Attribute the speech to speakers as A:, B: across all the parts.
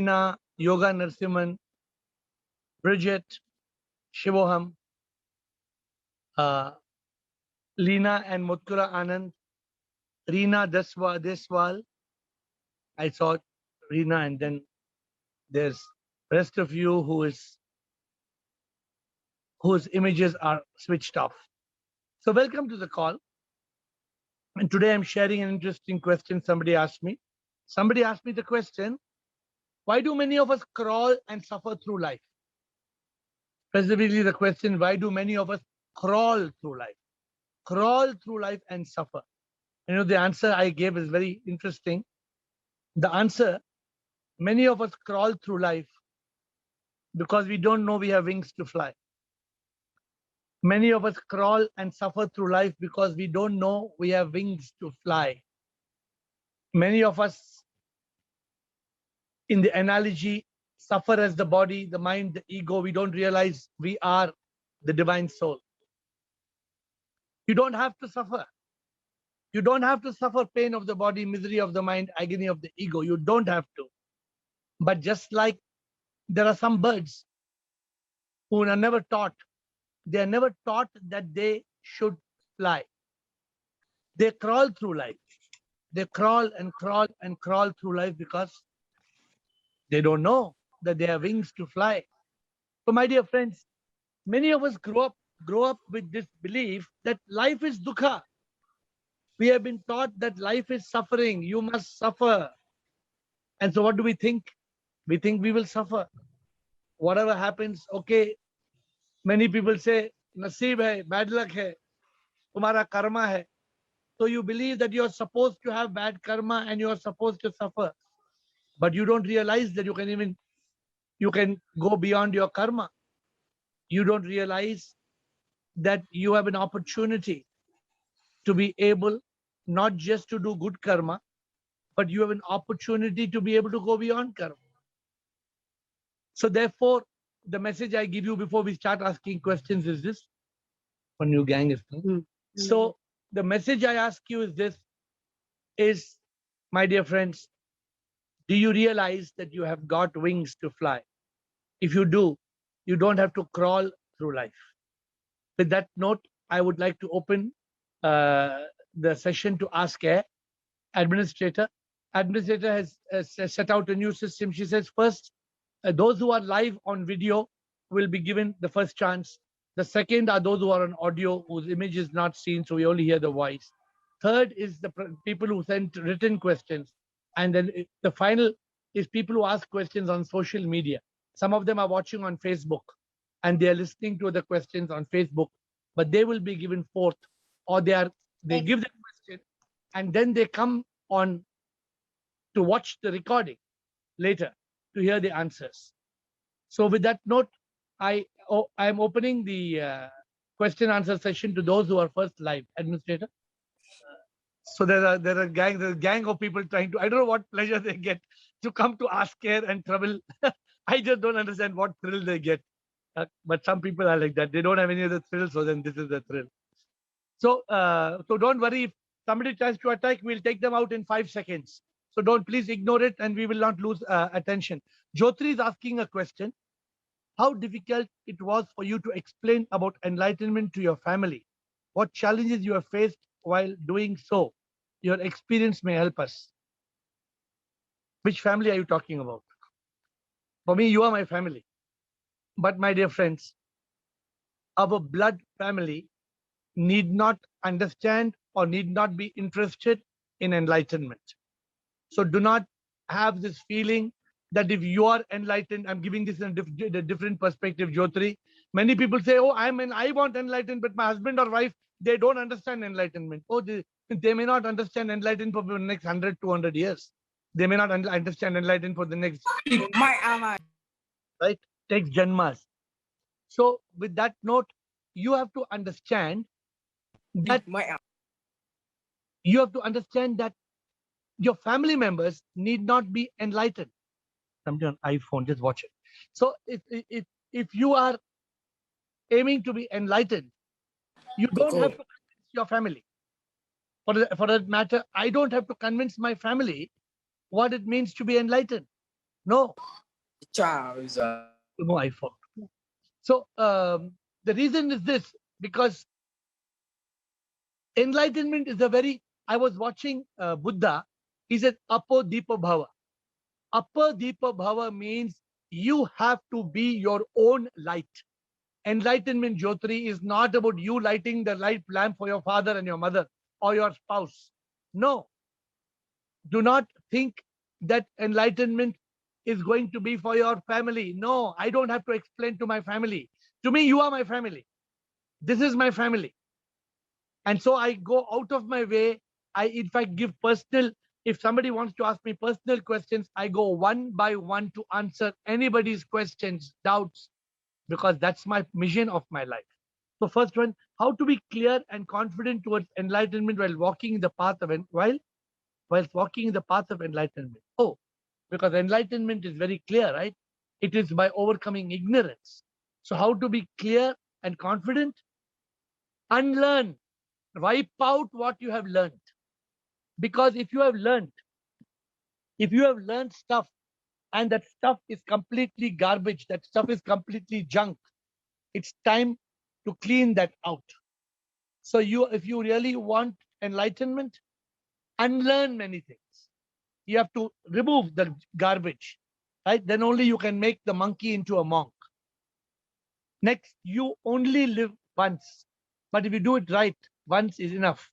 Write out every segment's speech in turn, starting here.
A: Reena, Yoga Narsimhan, Bridget, Shivoham, uh, Leena and Mutkura Anand, Reena Deswal. I saw Reena, and then there's rest of you whose images are switched off. So welcome to the call. And today I'm sharing an interesting question somebody asked me. Somebody asked me the question, why do many of us crawl and suffer through life? Specifically the question, why do many of us crawl through life? Crawl through life and suffer. You know, the answer I gave is very interesting. The answer, many of us crawl through life because we don't know we have wings to fly. Many of us crawl and suffer through life because we don't know we have wings to fly. Many of us, in the analogy, suffer as the body, the mind, the ego. We don't realize we are the divine soul. You don't have to suffer. You don't have to suffer pain of the body, misery of the mind, agony of the ego. You don't have to. But just like there are some birds who are never taught, they are never taught that they should fly. They crawl through life. They crawl and crawl and crawl through life because they don't know that they have wings to fly. So my dear friends, many of us grow up with this belief that life is dukkha. We have been taught that life is suffering. You must suffer. And so what do we think? We think we will suffer. Whatever happens, okay. Many people say, naseeb hai, bad luck hai, tumhara karma hai. So you believe that you're supposed to have bad karma and you're supposed to suffer. But you don't realize that you can go beyond your karma. You don't realize that you have an opportunity to be able not just to do good karma, but you have an opportunity to be able to go beyond karma. So therefore, the message I give you before we start asking questions is this. One new gang is coming. So the message I ask you is this, is, my dear friends, do you realize that you have got wings to fly? If you do, you don't have to crawl through life. With that note, I would like to open the session to Ask Air. Administrator has set out a new system. She says, first, those who are live on video will be given the first chance. The second are those who are on audio, whose image is not seen, so we only hear the voice. Third is the people who sent written questions. And then the final is people who ask questions on social media. Some of them are watching on Facebook and they are listening to the questions on Facebook, but they will be given fourth, or they give the question and then they come on to watch the recording later to hear the answers. So with that note, I am opening the question answer session to those who are first live. Administrator. So there are a gang of people trying to, I don't know what pleasure they get to come to Ask Air and trouble. I just don't understand what thrill they get. But some people are like that. They don't have any other thrill, so then this is the thrill. So so don't worry, if somebody tries to attack, we'll take them out in 5 seconds. So don't, please ignore it and we will not lose attention. Jyotri is asking a question. How difficult it was for you to explain about enlightenment to your family? What challenges you have faced while doing so? Your experience may help us. Which family are you talking about? For me, you are my family. But my dear friends, our blood family need not understand or need not be interested in enlightenment. So do not have this feeling that if you are enlightened, I'm giving this in a different perspective, Jyotri. Many people say, oh, I want enlightenment, but my husband or wife, they don't understand enlightenment. Oh, they may not understand enlightenment for the next 100, 200 years. They may not understand enlightenment for the next, right? Takes janmas. So with that note, you have to understand that your family members need not be enlightened. Somebody on iPhone, just watch it. So if you are aiming to be enlightened, you don't have to convince your family. For that matter, I don't have to convince my family what it means to be enlightened. No,
B: Ciao is
A: no iPhone. So the reason is this, because enlightenment is a very, I was watching Buddha, he said, Apo Deepa Bhava. Upper Deepa Bhava means you have to be your own light. Enlightenment, Jyotri, is not about you lighting the light lamp for your father and your mother or your spouse. No. Do not think that enlightenment is going to be for your family. No, I don't have to explain to my family. To me, you are my family. This is my family. And so I go out of my way. I, in fact, give personal, if somebody wants to ask me personal questions, I go one by one to answer anybody's questions, doubts, because that's my mission of my life. So first one, how to be clear and confident towards enlightenment while walking in the path of while walking in the path of enlightenment. Oh, because enlightenment is very clear, right? It is by overcoming ignorance. So how to be clear and confident? Unlearn, wipe out what you have learned. Because if you have learned stuff and that stuff is completely garbage, that stuff is completely junk, it's time to clean that out. So if you really want enlightenment, unlearn many things. You have to remove the garbage, right? Then only you can make the monkey into a monk. Next, you only live once. But if you do it right, once is enough.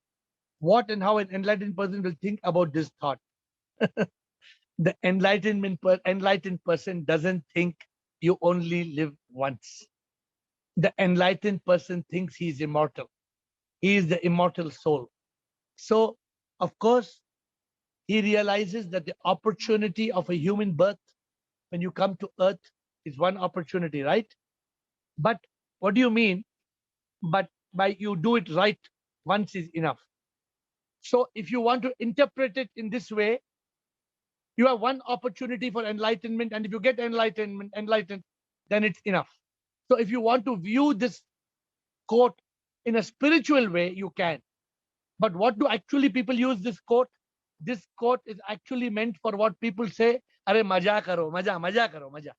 A: What and how an enlightened person will think about this thought? The enlightened person doesn't think you only live once. The enlightened person thinks he is immortal. He is the immortal soul. So, of course, he realizes that the opportunity of a human birth when you come to earth is one opportunity, right? But what do you mean? But by you do it right, once is enough. So if you want to interpret it in this way, you have one opportunity for enlightenment, and if you get enlightened, then it's enough. So if you want to view this quote in a spiritual way, you can. But what do actually people use this quote? This quote is actually meant for what people say, "Arey maja karo, maja, maja karo, maja,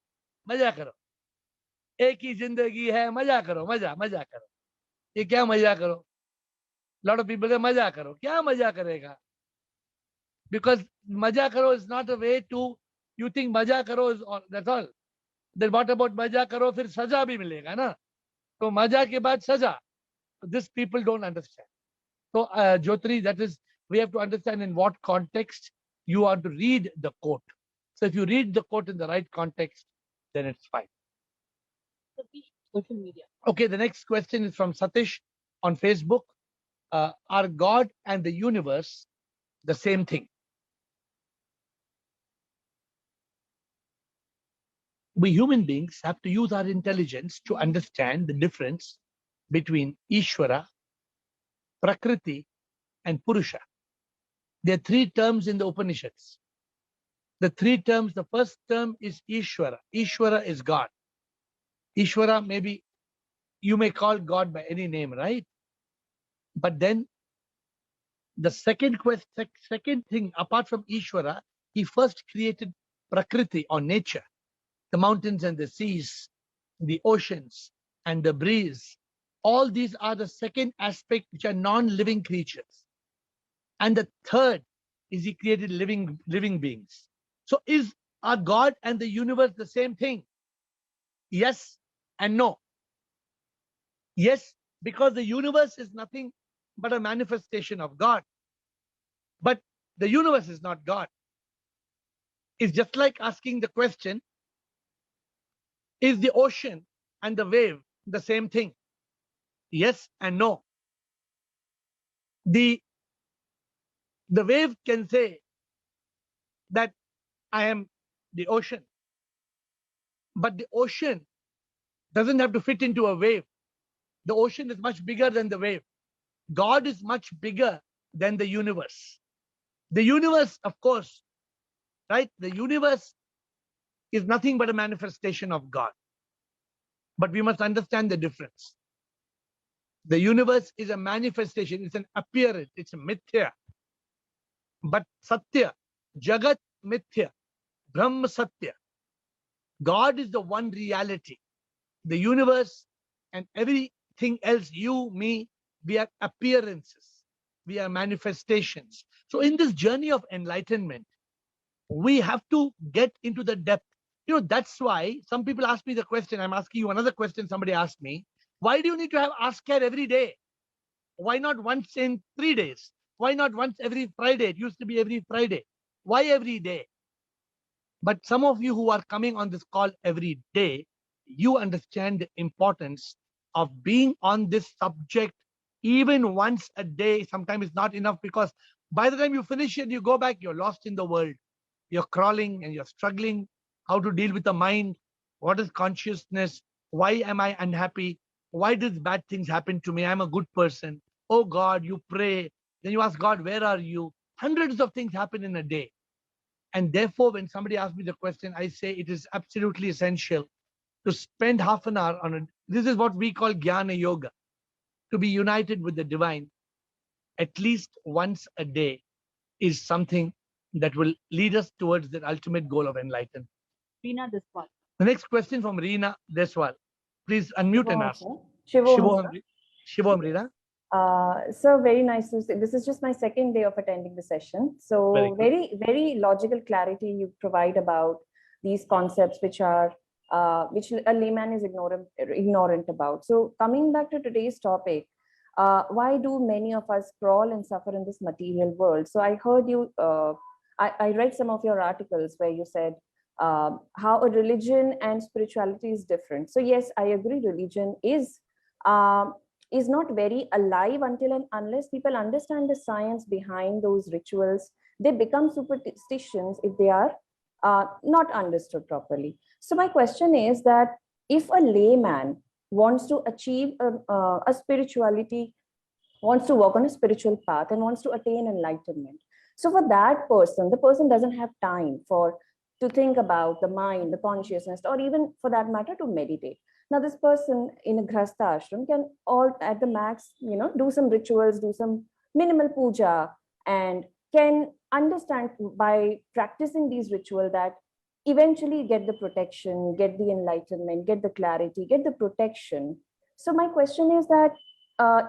A: maja karo. एक ही जिंदगी है, मजा करो, मजा, मजा करो." ये क्या मजा करो? Lot of people say मजा करो. क्या मजा करेगा? Because maja karo is not a way to, you think maja karo is all, that's all. Then what about maja karo? Fir saja bhi milega na. So maja ke baad saja. This people don't understand. So Jyotri, that is, we have to understand in what context you are to read the quote. So if you read the quote in the right context, then it's fine. Social media. Okay, the next question is from Satish on Facebook. Are God and the universe the same thing? We human beings have to use our intelligence to understand the difference between Ishvara, Prakriti, and Purusha. There are three terms in the Upanishads. The three terms, the first term is Ishvara. Ishvara is God. Ishvara, maybe you may call God by any name, right? But then the second thing, apart from Ishvara, he first created Prakriti or nature, the mountains and the seas, the oceans and the breeze. All these are the second aspect, which are non-living creatures. And the third is he created living beings. So is our God and the universe the same thing? Yes and no. Yes, because the universe is nothing but a manifestation of God. But the universe is not God. It's just like asking the question, is the ocean and the wave the same thing? Yes and no. The wave can say that I am the ocean, but the ocean doesn't have to fit into a wave. The ocean is much bigger than the wave. God is much bigger than the universe. The universe, of course, right? The universe is nothing but a manifestation of God. But we must understand the difference. The universe is a manifestation, it's an appearance, it's a mithya. But Satya, Jagat Mithya, Brahma Satya. God is the one reality. The universe and everything else, you, me, we are appearances. We are manifestations. So in this journey of enlightenment, we have to get into the depth. That's why some people ask me the question. I'm asking you another question somebody asked me. Why do you need to have Ask Care every day? Why not once in 3 days? Why not once every Friday? It used to be every Friday. Why every day? But some of you who are coming on this call every day, you understand the importance of being on this subject even once a day. Sometimes it's not enough, because by the time you finish it, you go back, you're lost in the world. You're crawling and you're struggling how to deal with the mind. What is consciousness? Why am I unhappy? Why did bad things happen to me? I'm a good person. Oh God, you pray. Then you ask God, where are you? Hundreds of things happen in a day. And therefore, when somebody asks me the question, I say it is absolutely essential to spend half an hour on it. This is what we call Jnana Yoga, to be united with the divine at least once a day is something that will lead us towards the ultimate goal of enlightenment.
B: Reena Deswal.
A: The next question from Reena Deswal. Please unmute and ask.
C: Shivoham, sir.
A: Shivoham, Reena.
C: Sir, very nice to see. This is just my second day of attending the session. So very logical clarity you provide about these concepts, which are which a layman is ignorant about. So coming back to today's topic, why do many of us crawl and suffer in this material world? So I heard you. I read some of your articles where you said how a religion and spirituality is different. So yes, I agree. Religion is not very alive until and unless people understand the science behind those rituals. They become superstitions if they are not understood properly. So my question is that if a layman wants to achieve a spirituality, wants to walk on a spiritual path and wants to attain enlightenment, so for that person, the person doesn't have time to think about the mind, the consciousness, or even for that matter to meditate. Now, this person in a grahastha ashram can all at the max, do some rituals, do some minimal puja, and can understand by practicing these rituals that eventually get the protection, get the enlightenment, get the clarity, get the protection. So my question is that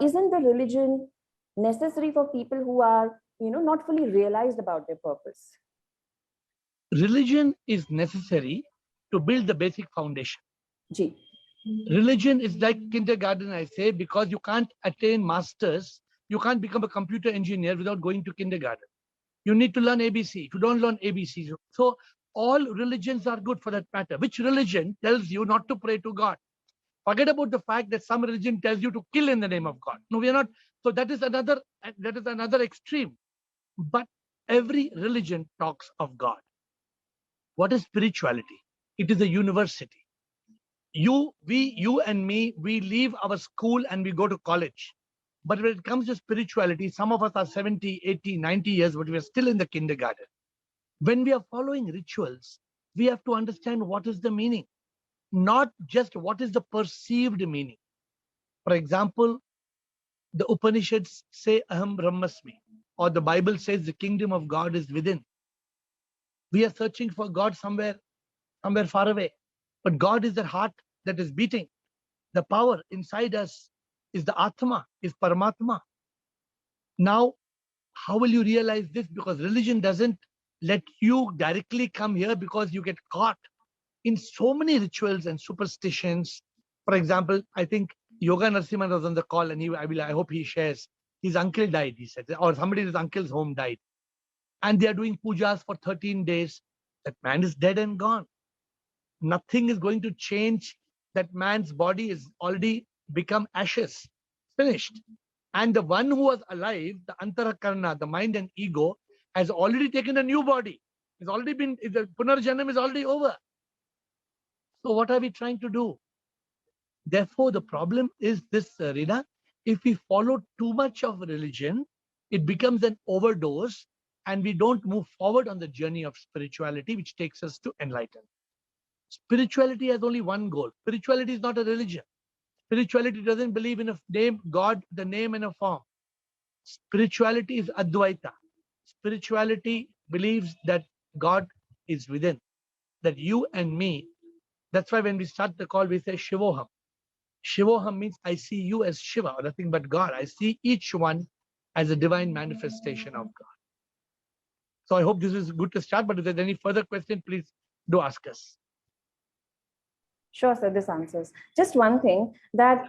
C: isn't the religion necessary for people who are, not fully realized about their purpose?
A: Religion is necessary to build the basic foundation.
C: Ji.
A: Religion is like kindergarten, I say, because you can't attain masters. You can't become a computer engineer without going to kindergarten. You need to learn ABC. If you don't learn ABC, so all religions are good for that matter. Which religion tells you not to pray to God? Forget about the fact that some religion tells you to kill in the name of God. No, we are not. So that is another extreme. But every religion talks of God. What is spirituality? It is a university. You and me, we leave our school and we go to college. But when it comes to spirituality, some of us are 70, 80, 90 years, but we are still in the kindergarten. When we are following rituals, we have to understand what is the meaning, not just what is the perceived meaning. For example, the Upanishads say Aham Brahmasmi, or the Bible says the kingdom of God is within. We are searching for God somewhere far away. But God is the heart that is beating. The power inside us is the Atma, is Paramatma. Now, how will you realize this? Because religion doesn't let you directly come here, because you get caught in so many rituals and superstitions. For example, I think Yoga Narasimhan was on the call, and I hope he shares. His uncle died, he said, or somebody in his uncle's home died. And they are doing pujas for 13 days. That man is dead and gone. Nothing is going to change. That man's body is already become ashes, finished. And the one who was alive, the Antarakarna, the mind and ego, has already taken a new body. It's already been, the Punarjanam is already over. So what are we trying to do? Therefore, the problem is this, Reena. If we follow too much of religion, it becomes an overdose, and we don't move forward on the journey of spirituality, which takes us to enlightenment. Spirituality has only one goal. Spirituality is not a religion. Spirituality doesn't believe in a name, God, the name and a form. Spirituality is Advaita. Spirituality believes that God is within, that you and me That's why when we start the call, we say Shivoham. Shivoham means I see you as Shiva, or nothing but God. I see each one as a divine manifestation of God. So I hope this is good to start, but if there's any further question, please do ask us.
C: Sure, sir, this answers. Just one thing that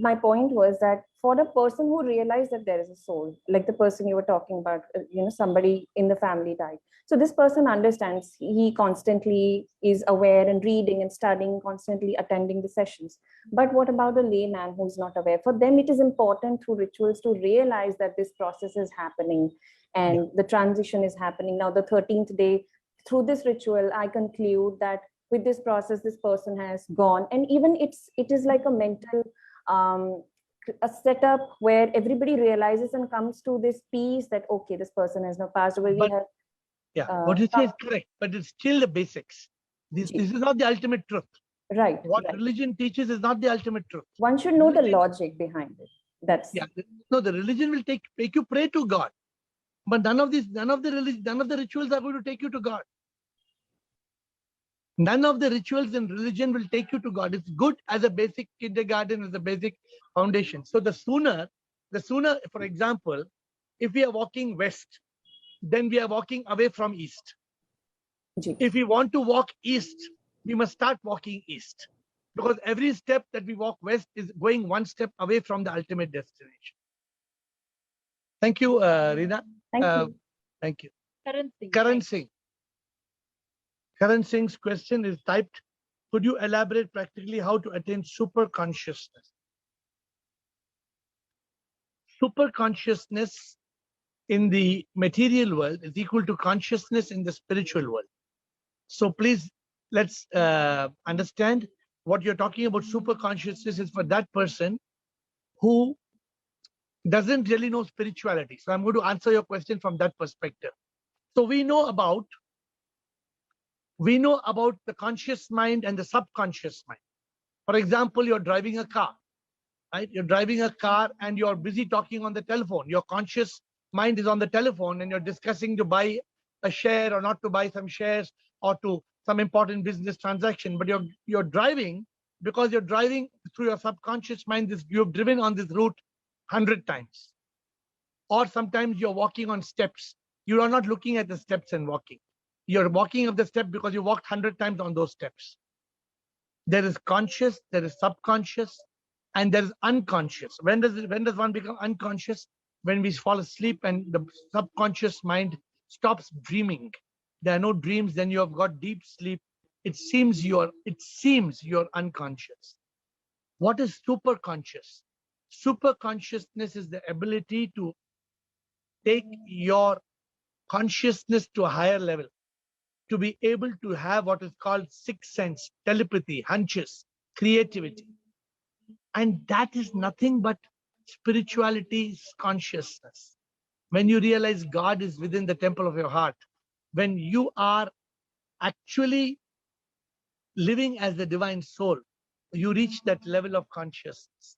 C: my point was that for the person who realized that there is a soul, like the person you were talking about, somebody in the family died. So this person understands, he constantly is aware and reading and studying, constantly attending the sessions. But what about the layman who's not aware? For them, it is important through rituals to realize that this process is happening and the transition is happening. Now, the 13th day, through this ritual, I conclude that with this process, this person has gone. And even it is like a mental a setup where everybody realizes and comes to this peace that, okay, this person has now passed away.
A: What you say is correct, but it's still the basics. This is not the ultimate truth.
C: Right.
A: What religion teaches is not the ultimate truth.
C: One should know the logic behind it.
A: No, the religion will make you pray to God, but none of the rituals are going to take you to God. None of the rituals in religion will take you to God. It's good as a basic kindergarten, as a basic foundation. So the sooner, for example, if we are walking west, then we are walking away from east. If we want to walk east, we must start walking east, because every step that we walk west is going one step away from the ultimate destination. Thank you, Reena.
C: Thank you.
A: Karan Singh. Karan Singh's question is typed, could you elaborate practically how to attain super consciousness? Super consciousness in the material world is equal to consciousness in the spiritual world. So please, let's understand what you're talking about. Super consciousness is for that person who doesn't really know spirituality. So I'm going to answer your question from that perspective. So we know about the conscious mind and the subconscious mind. For example, you're driving a car, right? You're driving a car and you're busy talking on the telephone. Your conscious mind is on the telephone and you're discussing to buy a share or not to buy some shares or to some important business transaction. But you're driving because you're driving through your subconscious mind. You've driven on this route 100 times. Or sometimes you're walking on steps. You are not looking at the steps and walking. You're walking up the step because you walked 100 times on those steps. There is conscious, there is subconscious, and there is unconscious. When does one become unconscious? When we fall asleep and the subconscious mind stops dreaming. There are no dreams, then you have got deep sleep. It seems you're unconscious. What is super conscious? Super consciousness is the ability to take your consciousness to a higher level, to be able to have what is called sixth sense, telepathy, hunches, creativity. And that is nothing but spirituality's consciousness. When you realize God is within the temple of your heart, when you are actually living as the divine soul, you reach that level of consciousness.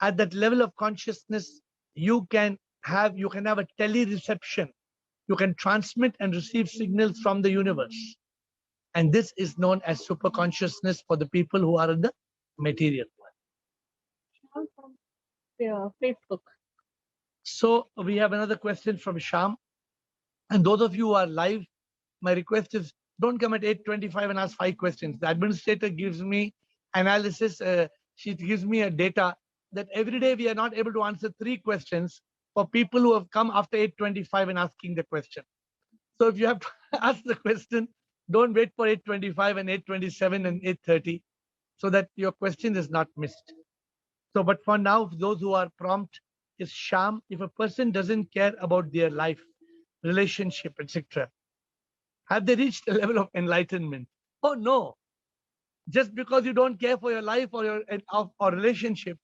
A: At that level of consciousness, you can have a telereception. You can transmit and receive signals from the universe. And this is known as super consciousness for the people who are in the material world.
B: From Facebook.
A: So we have another question from Sham. And those of you who are live, my request is don't come at 8:25 and ask 5 questions. The administrator gives me analysis. She gives me a data that every day we are not able to answer 3 questions for people who have come after 8:25 and asking the question. So if you have to ask the question, don't wait for 8:25 and 8:27 and 8:30 so that your question is not missed. So, but for now, those who are prompt is Sham. If a person doesn't care about their life, relationship, etc., have they reached a level of enlightenment? Oh no. Just because you don't care for your life or your relationship,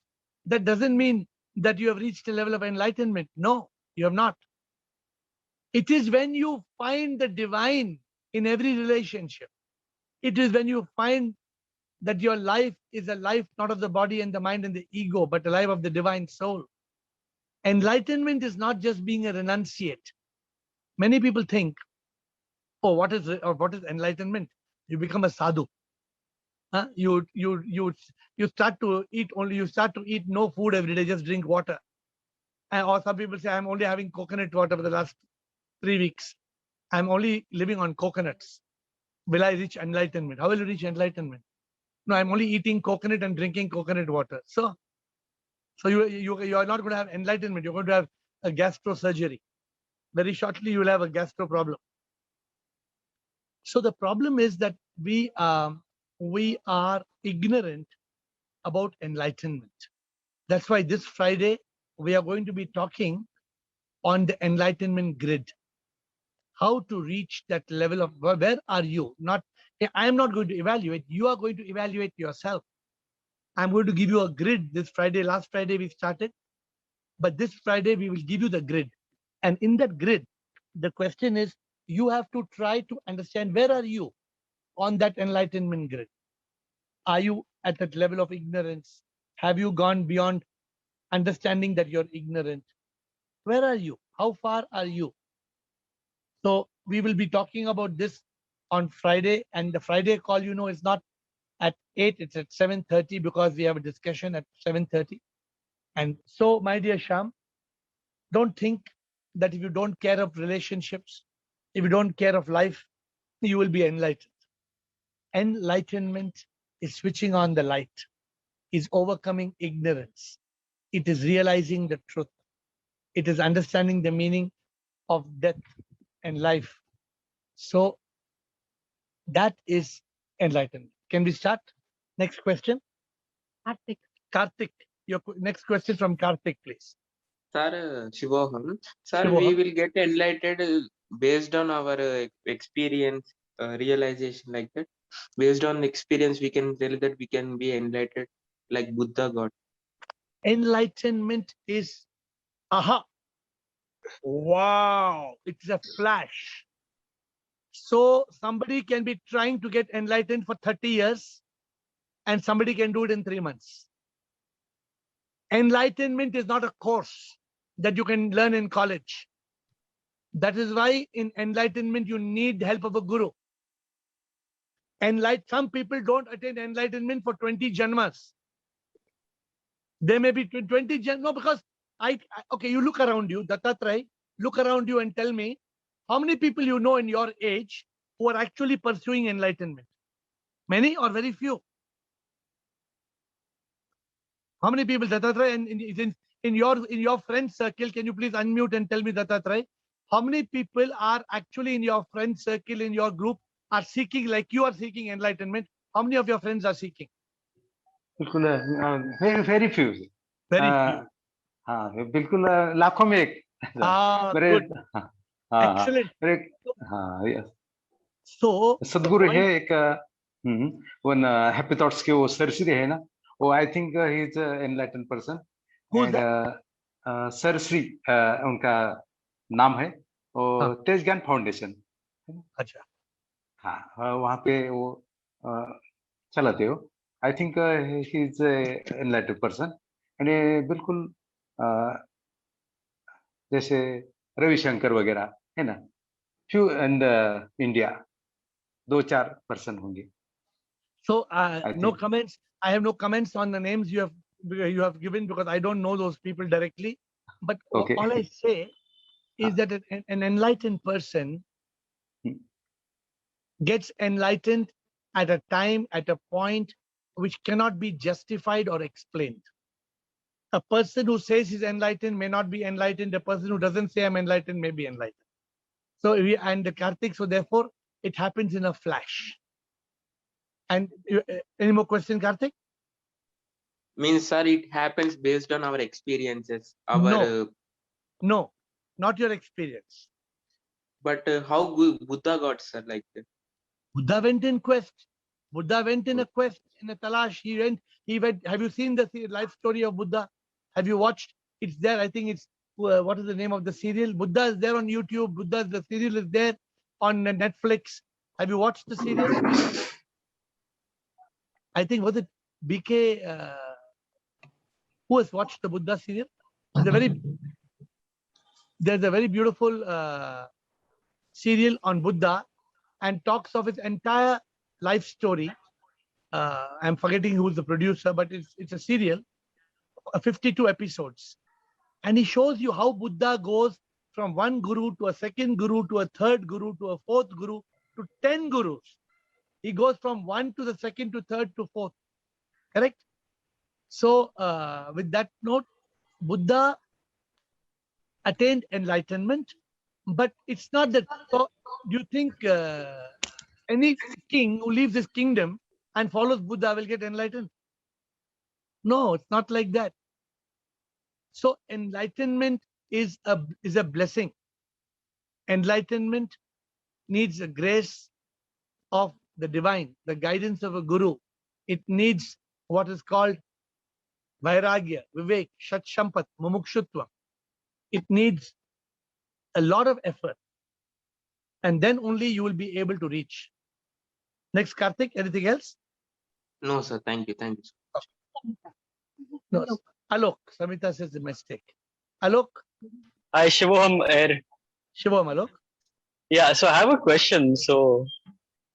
A: that doesn't mean that you have reached a level of enlightenment. No, you have not. It is when you find the divine in every relationship. It is when you find that your life is a life not of the body and the mind and the ego, but a life of the divine soul. Enlightenment is not just being a renunciate. Many people think, oh, what is enlightenment? You become a sadhu. You start to eat no food every day, just drink water. Or some people say, I'm only having coconut water for the last 3 weeks. I'm only living on coconuts. Will I reach enlightenment? How will you reach enlightenment? No, I'm only eating coconut and drinking coconut water. So you are not going to have enlightenment. You're going to have a gastro surgery. Very shortly, you will have a gastro problem. So the problem is that we are ignorant about enlightenment. That's why this Friday, we are going to be talking on the enlightenment grid. How to reach that level of where are you? I am not going to evaluate. You are going to evaluate yourself. I'm going to give you a grid this Friday. Last Friday we started, but this Friday we will give you the grid. And in that grid, the question is, you have to try to understand where are you on that enlightenment grid. Are you at that level of ignorance? Have you gone beyond understanding that you're ignorant? Where are you? How far are you? So we will be talking about this on Friday, and the Friday call, is not at 8, it's at 7:30 because we have a discussion at 7:30. And so, my dear Sham, don't think that if you don't care of relationships, if you don't care of life, you will be enlightened. Enlightenment is switching on the light, is overcoming ignorance. It is realizing the truth. It is understanding the meaning of death and life. So that is enlightenment. Can we start? Next question. Karthik, your next question from Karthik, please.
D: Sir, Shivoham. Sir,
A: Shivoham.
D: we will get enlightened based on our experience, realization like that. Based on experience, we can tell that we can be enlightened like Buddha got.
A: Enlightenment is, aha, wow, it's a flash. So somebody can be trying to get enlightened for 30 years and somebody can do it in 3 months. Enlightenment is not a course that you can learn in college. That is why in enlightenment, you need help of a guru. Some people don't attain enlightenment for 20 janmas. There may be 20 janmas. No, because okay, you look around you, Dattatray, look around you and tell me how many people you know in your age who are actually pursuing enlightenment? Many or very few? How many people, Dattatray, in your friend circle, can you please unmute and tell me, Dattatray, how many people are actually in your friend circle, in your group, are seeking, like you are seeking enlightenment? How many of your friends are seeking?
E: Very few.
A: Very few.
E: बिल्कुल लाखों में एक.
A: Good. Excellent.
E: Yes.
A: So
E: सदगुरु है एक one happy thoughts के वो सरश्री है ना, वो I think he is an enlightened person.
A: Who's that?
E: Sirshree उनका नाम है, और तेज ज्ञान फाउंडेशन.
A: अच्छा.
E: हाँ, वहाँ पे वो चलाते हो. I think he is an enlightened person. and बिल्कुल जैसे रविशंकर वगैरह है ना, few in India 2-4 person होंगे.
A: So no comments. I have no comments on the names you have given because I don't know those people directly. But
E: Okay.
A: all I say is that an enlightened person gets enlightened at a time, at a point which cannot be justified or explained. A person who says he's enlightened may not be enlightened. A person who doesn't say I'm enlightened may be enlightened. So Karthik, so therefore it happens in a flash. And any more question, Karthik?
D: Means, sir, it happens based on our experiences.
A: No, not your experience.
D: But how Buddha got, sir, like that?
A: Buddha went in quest. Buddha went in a quest, in a talash. He went. Have you seen the life story of Buddha? Have you watched? It's there. I think it's, what is the name of the serial? Buddha is there on YouTube. The serial is there on Netflix. Have you watched the serial? I think, was it BK? Who has watched the Buddha serial? There's a very beautiful serial on Buddha and talks of his entire life story. I'm forgetting who's the producer, but it's a serial, 52 episodes. And he shows you how Buddha goes from one guru to a second guru to a third guru to a fourth guru to 10 gurus. He goes from one to the second to third to fourth. Correct? So with that note, Buddha attained enlightenment, but it's not that. So do you think any king who leaves his kingdom and follows Buddha will get enlightened? No, it's not like that. So enlightenment is a blessing. Enlightenment needs the grace of the divine, the guidance of a guru. It needs what is called vairagya, vivek, shat shampat, mumukshutva. It needs a lot of effort. And then only you will be able to reach. Next, Karthik, anything else?
D: No, sir. Thank you. Thank you.
A: No. Alok, Samita says a mistake. Alok,
F: Hi, Shivam here.
A: Shivam, Alok.
F: Yeah, so I have a question. So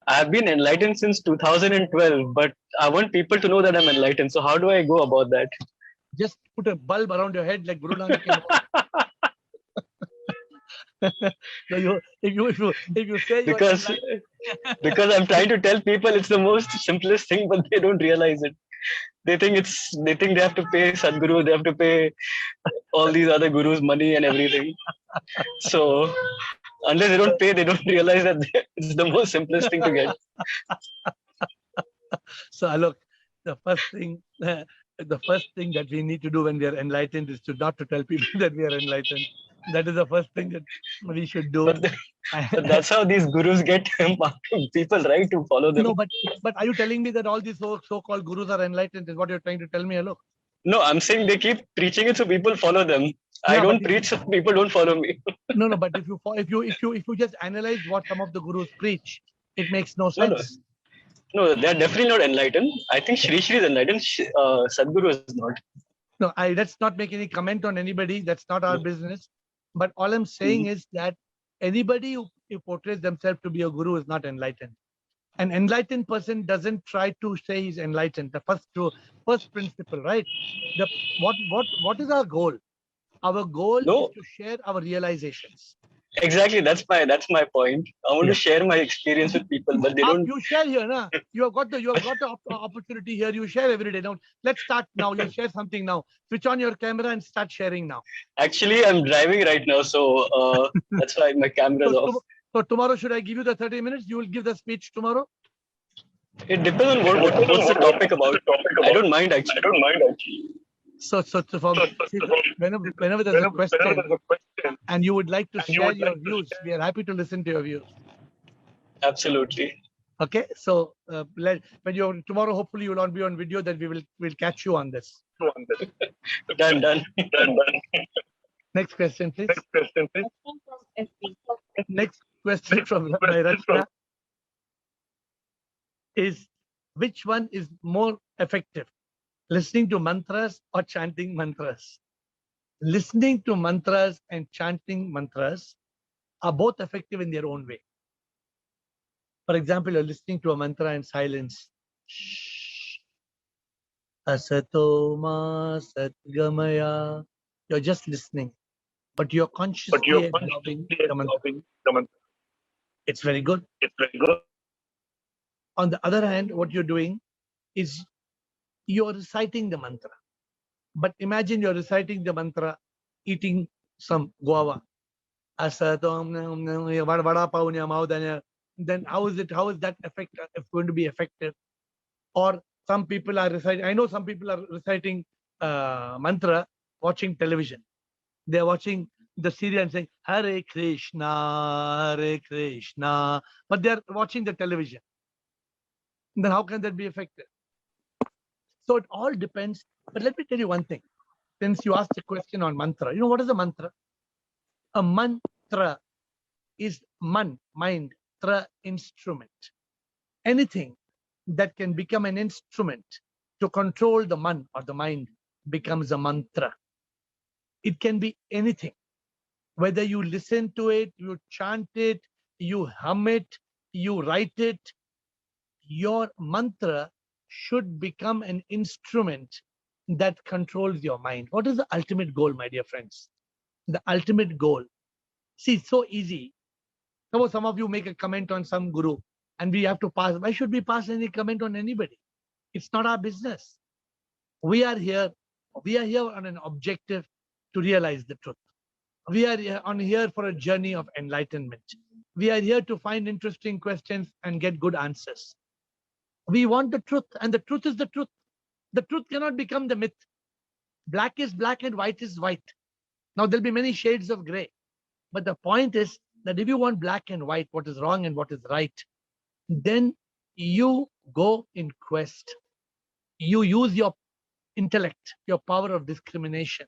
F: I have been enlightened since 2012, but I want people to know that I'm enlightened. So how do I go about that?
A: Just put a bulb around your head like Guru Nanak. So if you say you
F: Because because I'm trying to tell people it's the most simplest thing, but they don't realize it. They think they have to pay Sadhguru, they have to pay all these other gurus money and everything. So unless they don't pay, they don't realize that it's the most simplest thing to get.
A: So Alok, the first thing that we need to do when we are enlightened is to not to tell people that we are enlightened. That is the first thing that we should do.
F: But that's how these gurus get people, right, to follow them.
A: No, but are you telling me that all these so-called gurus are enlightened? Is what you're trying to tell me, Alok?
F: No, I'm saying they keep preaching it so people follow them. I
A: Yeah,
F: don't
A: but
F: preach so people don't follow me.
A: No, but if you just analyze what some of the gurus preach, it makes no
F: No,
A: sense.
F: No, they're definitely not enlightened. I think Shri Shri is enlightened. Sadhguru is not.
A: No, let's not make any comment on anybody. That's not our business. But all I'm saying is that anybody who portrays themselves to be a guru is not enlightened. An enlightened person doesn't try to say he's enlightened. The first principle, right? What is our goal? Our goal
F: No.
A: is to share our realizations.
F: Exactly, that's my point. I want
A: Yeah.
F: to share my experience with people, but they don't.
A: You share here, na? You have got the opportunity here. You share every day. Now let's start now. You share something now. Switch on your camera and start sharing now.
F: Actually, I'm driving right now, so that's why my camera's off.
A: So tomorrow, should I give you the 30 minutes? You will give the speech tomorrow?
F: It depends on what's the topic about. I don't mind actually.
A: So whenever there's a question and you would like to share your views, we are happy to listen to your views.
F: Absolutely.
A: Okay, so tomorrow, hopefully you will not be on video. Then we'll catch you on this.
F: Done.
A: Next question, please.
B: FB.
A: Next question from Rachna is, which one is more effective? Listening to mantras or chanting mantras? Listening to mantras and chanting mantras are both effective in their own way. For example, you're listening to a mantra in silence. Asato ma satgamaya. You're just listening, but you're consciously absorbing the mantra. It's very good. On the other hand, what you're doing is you're reciting the mantra. But imagine you're reciting the mantra eating some guava. Then how is that going to be effective? Or some people are reciting, I know some people are reciting mantra watching television. They're watching the serial and saying Hare Krishna, but they're watching the television. Then how can that be effective? So it all depends. But let me tell you one thing. Since you asked a question on mantra, you know what is a mantra? A mantra is mind, tra, instrument. Anything that can become an instrument to control the man or the mind becomes a mantra. It can be anything. Whether you listen to it, you chant it, you hum it, you write it, your mantra should become an instrument that controls your mind. What is the ultimate goal, my dear friends? The ultimate goal. See, it's so easy. Suppose some of you make a comment on some guru and we have to pass. Why should we pass any comment on anybody? It's not our business. We are here on an objective to realize the truth. We are here for a journey of enlightenment. We are here to find interesting questions and get good answers. We want the truth, and the truth is the truth. The truth cannot become the myth. Black is black and white is white. Now, there'll be many shades of gray. But the point is that if you want black and white, what is wrong and what is right, then you go in quest. You use your intellect, your power of discrimination.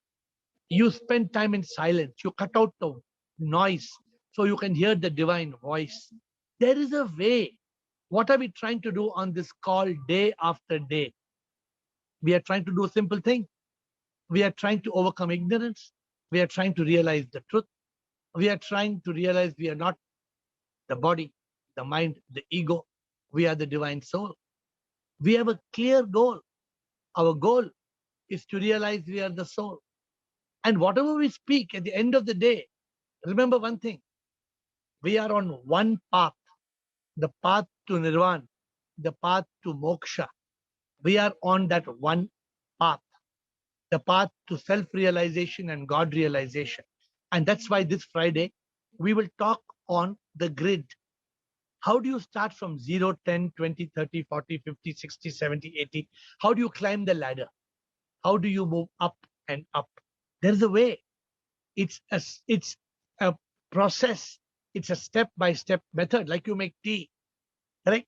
A: You spend time in silence. You cut out the noise so you can hear the divine voice. There is a way. What are we trying to do on this call day after day? We are trying to do a simple thing. We are trying to overcome ignorance. We are trying to realize the truth. We are trying to realize we are not the body, the mind, the ego. We are the divine soul. We have a clear goal. Our goal is to realize we are the soul. And whatever we speak at the end of the day, remember one thing. We are on one path, the path to nirvana, the path to moksha. We are on that one path, the path to self-realization and God realization. And that's why this Friday, we will talk on the grid. How do you start from 0, 10, 20, 30, 40, 50, 60, 70, 80? How do you climb the ladder? How do you move up and up? There's a way. It's a process. It's a step-by-step method, like you make tea, correct?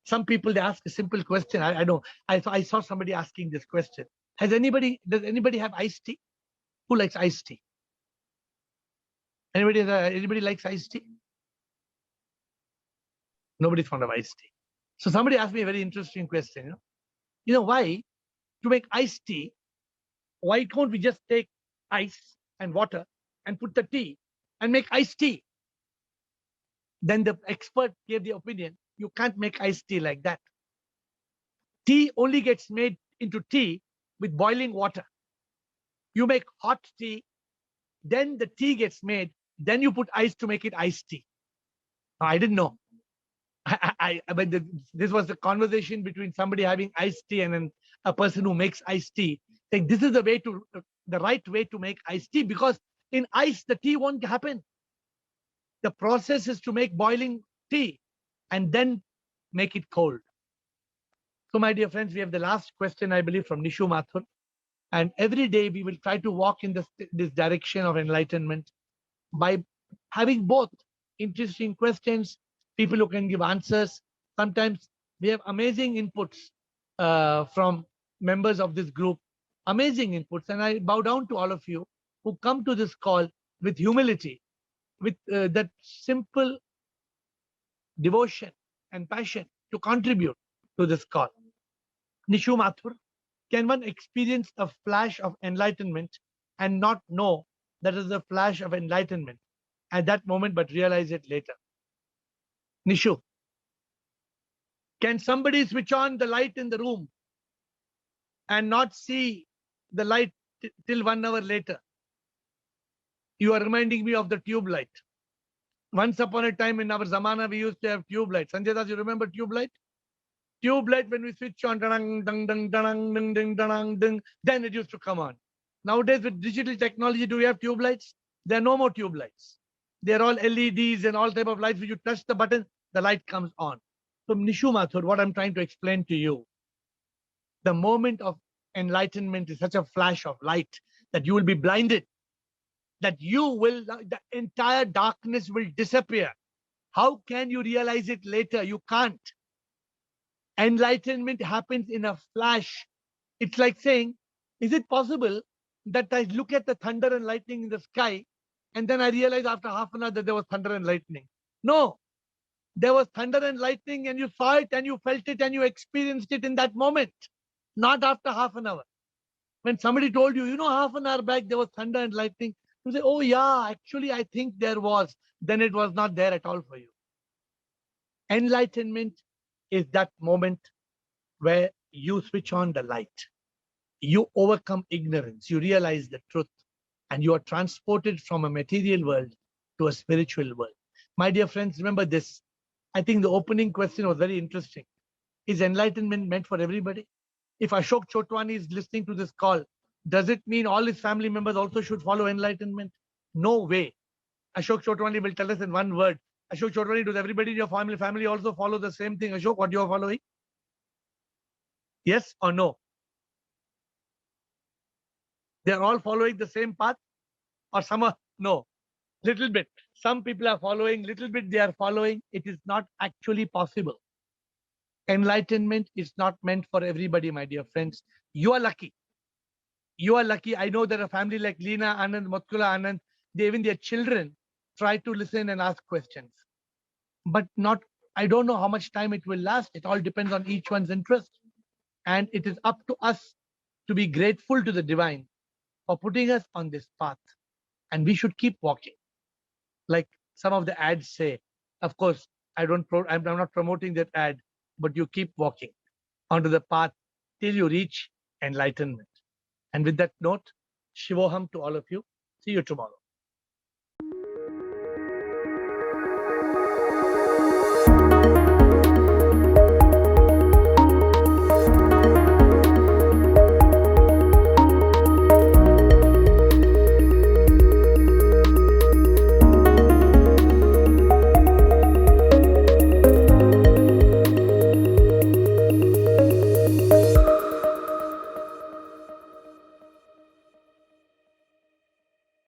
A: Some people, they ask a simple question. I know. I saw somebody asking this question. Does anybody have iced tea? Who likes iced tea? Anybody likes iced tea? Nobody's fond of iced tea. So somebody asked me a very interesting question. You know why? To make iced tea, why can't we just take ice and water and put the tea and make iced tea? Then the expert gave the opinion, you can't make iced tea like that. Tea only gets made into tea with boiling water. You make hot tea, then the tea gets made, then you put ice to make it iced tea. I didn't know. This was a conversation between somebody having iced tea and then a person who makes iced tea. Saying this is the right way to make iced tea, because in ice the tea won't happen. The process is to make boiling tea and then make it cold. So my dear friends, we have the last question, I believe, from Nishu Mathur. And every day we will try to walk in this direction of enlightenment by having both interesting questions, people who can give answers. Sometimes we have amazing inputs from members of this group, amazing inputs. And I bow down to all of you who come to this call with humility, with that simple devotion and passion to contribute to this call. Nishu Mathur, can one experience a flash of enlightenment and not know that is a flash of enlightenment at that moment, but realize it later? Nishu, can somebody switch on the light in the room and not see the light till 1 hour later? You are reminding me of the tube light. Once upon a time in our Zamana, we used to have tube light. Sanjay Das, you remember tube light? Tube light, when we switch on, dang, dang, dang, dang, dang, dang, dang, dang, then it used to come on. Nowadays, with digital technology, do we have tube lights? There are no more tube lights. They're all LEDs and all type of lights. When you touch the button, the light comes on. So Nishu Mathur, what I'm trying to explain to you, the moment of enlightenment is such a flash of light that you will be blinded, that the entire darkness will disappear. How can you realize it later? You can't. Enlightenment happens in a flash. It's like saying, is it possible that I look at the thunder and lightning in the sky and then I realize after half an hour that there was thunder and lightning? No, there was thunder and lightning and you saw it and you felt it and you experienced it in that moment, not after half an hour. When somebody told you, half an hour back there was thunder and lightning, you say, oh yeah, actually I think there was. Then it was not there at all for you. Enlightenment is that moment where you switch on the light. You overcome ignorance. You realize the truth. And you are transported from a material world to a spiritual world. My dear friends, remember this. I think the opening question was very interesting. Is enlightenment meant for everybody? If Ashok Chotwani is listening to this call, does it mean all his family members also should follow enlightenment? No way. Ashok Chotwani will tell us in one word. Ashok Chotwani, does everybody in your family also follow the same thing? Ashok, what you are following? Yes or no? They are all following the same path? Or some are? No. Little bit. Some people are following, little bit they are following. It is not actually possible. Enlightenment is not meant for everybody, my dear friends. You are lucky. You are lucky. I know that a family like Leena Anand, Matkula Anand, even their children try to listen and ask questions. But not, I don't know how much time it will last. It all depends on each one's interest. And it is up to us to be grateful to the divine for putting us on this path. And we should keep walking. Like some of the ads say, of course, I'm not promoting that ad, but you keep walking onto the path till you reach enlightenment. And with that note, Shivoham to all of you. See you tomorrow.